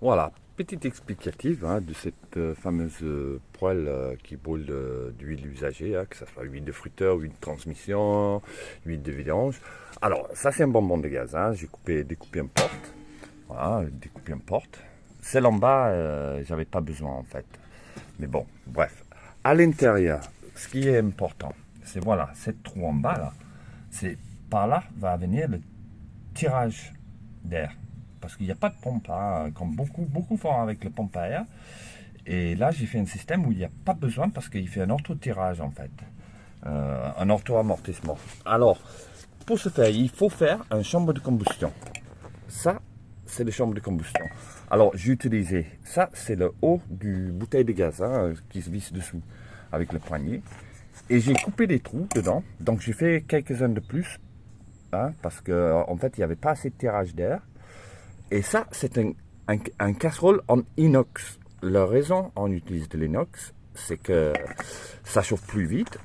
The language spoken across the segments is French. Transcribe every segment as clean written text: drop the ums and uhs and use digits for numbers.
Voilà, petite explicative de cette fameuse poêle qui brûle d'huile usagée, que ce soit huile de fruiteur, huile de transmission, huile de vidange. Alors, ça c'est un bonbon de gaz. J'ai découpé une porte. Voilà, découpé une porte. Celle en bas, j'avais pas besoin en fait. Mais bon, bref. À l'intérieur, ce qui est important, c'est voilà, cette trou en bas là, c'est par là va venir le tirage d'air. Parce qu'il n'y a pas de pompe, comme beaucoup font avec le pompe à air. Et là, j'ai fait un système où il n'y a pas besoin parce qu'il fait un ortho-tirage en fait. Un ortho-amortissement. Alors, pour ce faire, il faut faire une chambre de combustion. Ça, c'est la chambre de combustion. Alors, j'ai utilisé, ça, c'est le haut du bouteille de gaz qui se visse dessous avec le poignet. Et j'ai coupé des trous dedans. Donc, j'ai fait quelques-uns de plus parce qu'en fait, il n'y avait pas assez de tirage d'air. Et ça, c'est un casserole en inox. La raison on utilise de l'inox, c'est que ça chauffe plus vite,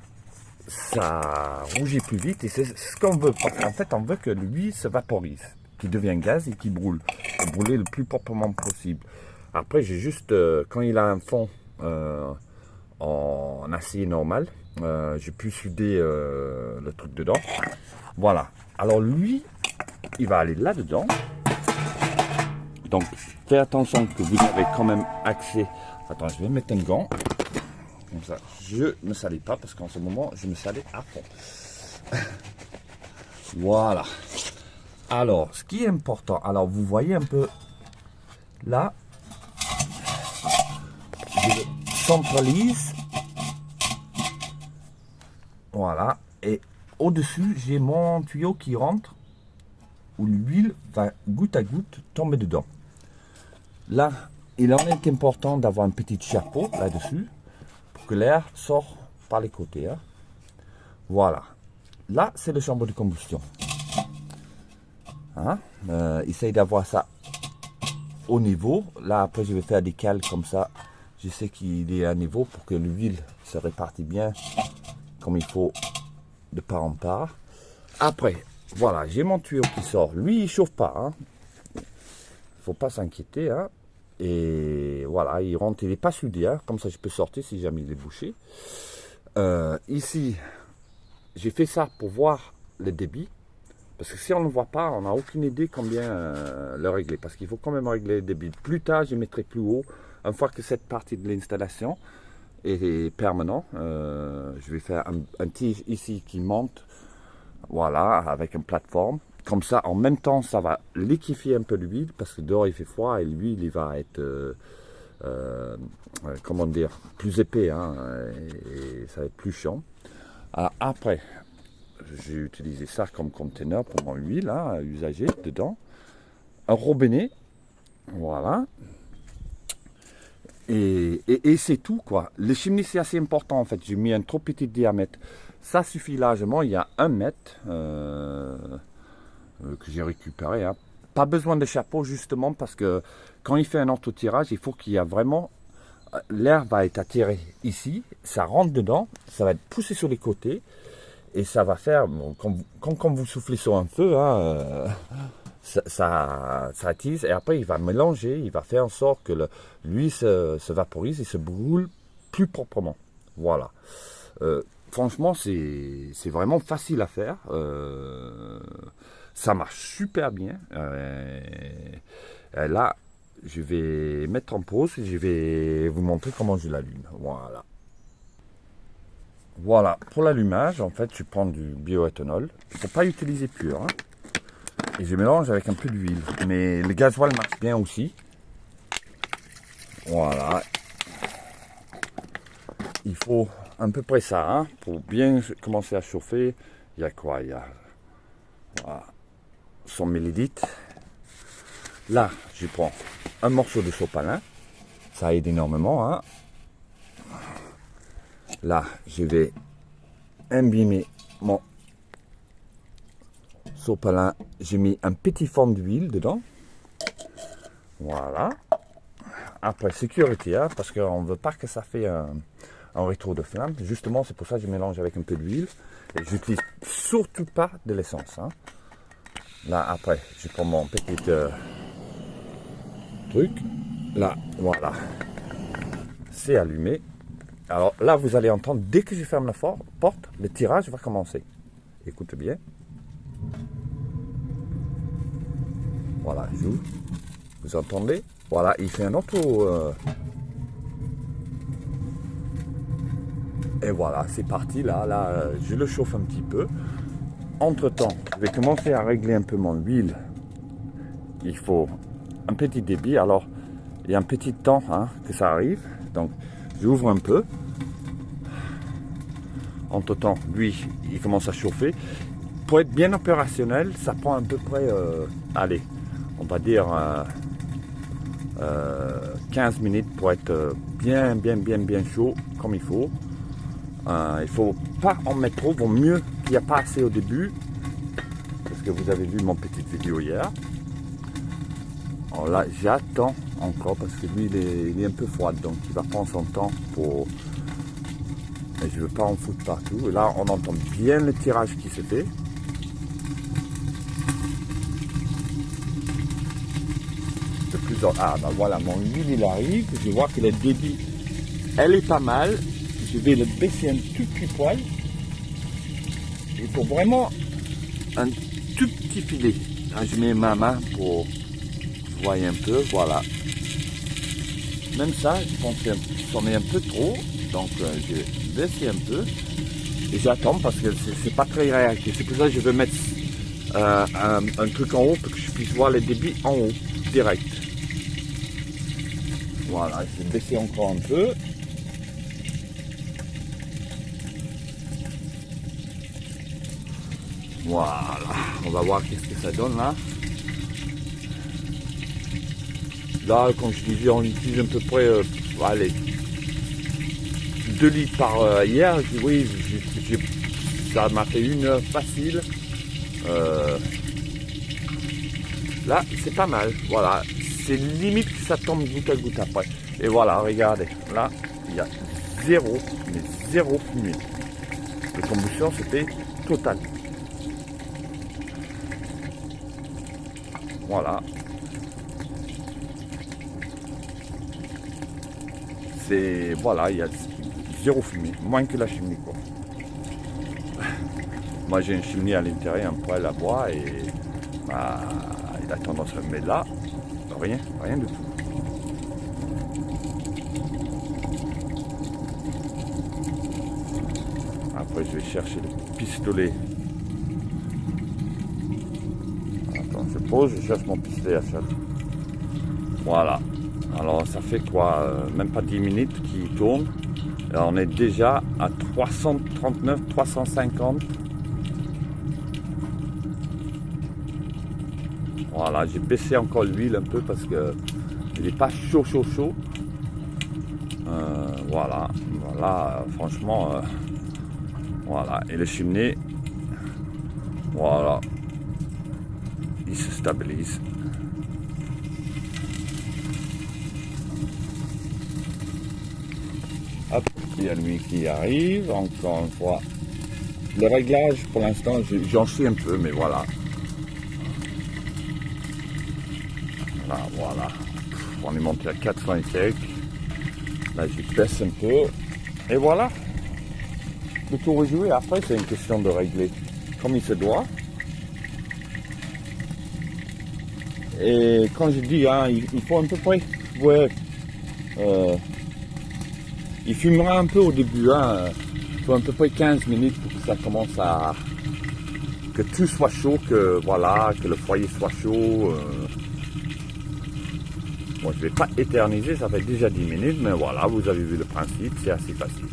ça rougit plus vite, et c'est ce qu'on veut. En fait, on veut que l'huile se vaporise, qu'il devienne gaz et qu'il brûle, pour brûler le plus proprement possible. Après, j'ai juste, quand il a un fond en acier normal, j'ai pu souder le truc dedans. Voilà. Alors lui, il va aller là-dedans. Donc, faites attention que vous avez quand même accès. Attends, je vais mettre un gant. Comme ça, je ne me salis pas parce qu'en ce moment, je me salis à fond. Voilà. Alors, ce qui est important, alors vous voyez un peu là, je centralise. Voilà. Et au-dessus, j'ai mon tuyau qui rentre où l'huile va goutte à goutte tomber dedans. Là, il en est important d'avoir un petit chapeau là-dessus pour que l'air sorte par les côtés. Voilà. Là, c'est la chambre de combustion. Essaye d'avoir ça au niveau. Là, après, je vais faire des cales comme ça. Je sais qu'il est à niveau pour que l'huile se répartit bien comme il faut de part en part. Après, voilà, j'ai mon tuyau qui sort. Lui, il ne chauffe pas. Faut pas s'inquiéter. Et voilà, il rentre, il n'est pas soudé, comme ça je peux sortir si jamais il est bouché. Ici, j'ai fait ça pour voir le débit. Parce que si on ne le voit pas, on n'a aucune idée combien le régler. Parce qu'il faut quand même régler le débit. Plus tard, je mettrai plus haut. Une fois que cette partie de l'installation est permanente, je vais faire un tige ici qui monte. Voilà, avec une plateforme. Comme ça, en même temps, ça va liquéfier un peu l'huile parce que dehors il fait froid et l'huile il va être, comment dire, plus épais et ça va être plus chiant. Alors après, j'ai utilisé ça comme conteneur pour mon huile usagée dedans. Un robinet, voilà. Et c'est tout quoi. Le chimney c'est assez important en fait. J'ai mis un trop petit diamètre. Ça suffit largement. Il y a 1 mètre. Que j'ai récupéré. Pas besoin de chapeau justement parce que quand il fait un auto-tirage, il faut qu'il y a vraiment... L'air va être attiré ici, ça rentre dedans, ça va être poussé sur les côtés et ça va faire... Bon, quand vous soufflez sur un feu, ça attise et après il va mélanger, il va faire en sorte que l'huile se vaporise et se brûle plus proprement. Voilà. Franchement, c'est vraiment facile à faire. Ça marche super bien. Là, je vais mettre en pause et je vais vous montrer comment je l'allume. Voilà. Voilà, pour l'allumage, en fait, je prends du bioéthanol. Il ne faut pas utiliser pur. Et je mélange avec un peu d'huile. Mais le gasoil marche bien aussi. Voilà. Il faut à peu près ça pour bien commencer à chauffer. Il y a quoi? Il y a voilà, 100 millilitres. Là, je prends un morceau de sopalin. Ça aide énormément. Là, je vais imbimer mon sopalin. J'ai mis un petit fond d'huile dedans. Voilà. Après, sécurité, parce qu'on ne veut pas que ça fait un retour de flamme. Justement, c'est pour ça que je mélange avec un peu d'huile. Et j'utilise surtout pas de l'essence. Là, après, je prends mon petit truc. Là, voilà. C'est allumé. Alors là, vous allez entendre, dès que je ferme la porte, le tirage va commencer. Écoute bien. Voilà, j'ouvre. Vous entendez? Voilà, il fait un autre... Et voilà, c'est parti. Là, je le chauffe un petit peu. Entre-temps, je vais commencer à régler un peu mon huile. Il faut un petit débit. Alors, il y a un petit temps que ça arrive. Donc, j'ouvre un peu. Entre-temps, lui, il commence à chauffer. Pour être bien opérationnel, ça prend à peu près, allez, on va dire 15 minutes pour être bien chaud, comme il faut. Il ne faut pas en mettre trop, vaut mieux qu'il n'y a pas assez au début, parce que vous avez vu mon petite vidéo hier. Alors là, j'attends encore, parce que lui, il est un peu froid, donc il va prendre son temps pour... Et je ne veux pas en foutre partout. Et là, on entend bien le tirage qui se fait. De plus en... Ah, ben voilà, mon huile, il arrive. Je vois que le débit, elle est pas mal. Je vais le baisser un tout petit poil. Il faut vraiment un tout petit filet. Là, je mets ma main pour voir un peu. Voilà. Même ça, je pense que c'en est un peu trop. Donc, je vais baisser un peu. Et j'attends parce que c'est pas très réactif. C'est pour ça que je veux mettre un truc en haut pour que je puisse voir le débit en haut, direct. Voilà, je vais baisser encore un peu. Voilà, on va voir qu'est-ce que ça donne là. Là, comme je disais, on utilise à peu près, allez, 2 litres par hier. Oui, ça m'a fait 1 heure facile. Là, c'est pas mal. Voilà, c'est limite que ça tombe goutte à goutte après. Et voilà, regardez, là, il y a zéro fumée. La combustion, c'était total. Voilà. Voilà, il y a zéro fumée, moins que la cheminée quoi. Moi j'ai une cheminée à l'intérieur, un poêle à bois et il a tendance à me mettre là, rien du tout. Après je vais chercher le pistolet. Attends, je pose, je cherche mon pistolet à faire. Voilà. Alors ça fait quoi, même pas 10 minutes qu'il tourne. Alors, on est déjà à 339, 350. Voilà, j'ai baissé encore l'huile un peu parce que il n'est pas chaud. Voilà, franchement, voilà. Et le cheminée, voilà, il se stabilise. Hop, il y a lui qui arrive, encore une fois. Le réglage, pour l'instant, j'en suis un peu, mais voilà. Voilà. On est monté à 400 et quelques. Là, je baisse un peu. Et voilà. Le tour est joué. Après, c'est une question de régler comme il se doit. Et quand je dis, il faut à peu près... Ouais. Il fumera un peu au début, il faut à peu près 15 minutes pour que ça commence à... que tout soit chaud, que le foyer soit chaud. Bon, je ne vais pas éterniser, ça fait déjà 10 minutes, mais voilà, vous avez vu le principe, c'est assez facile.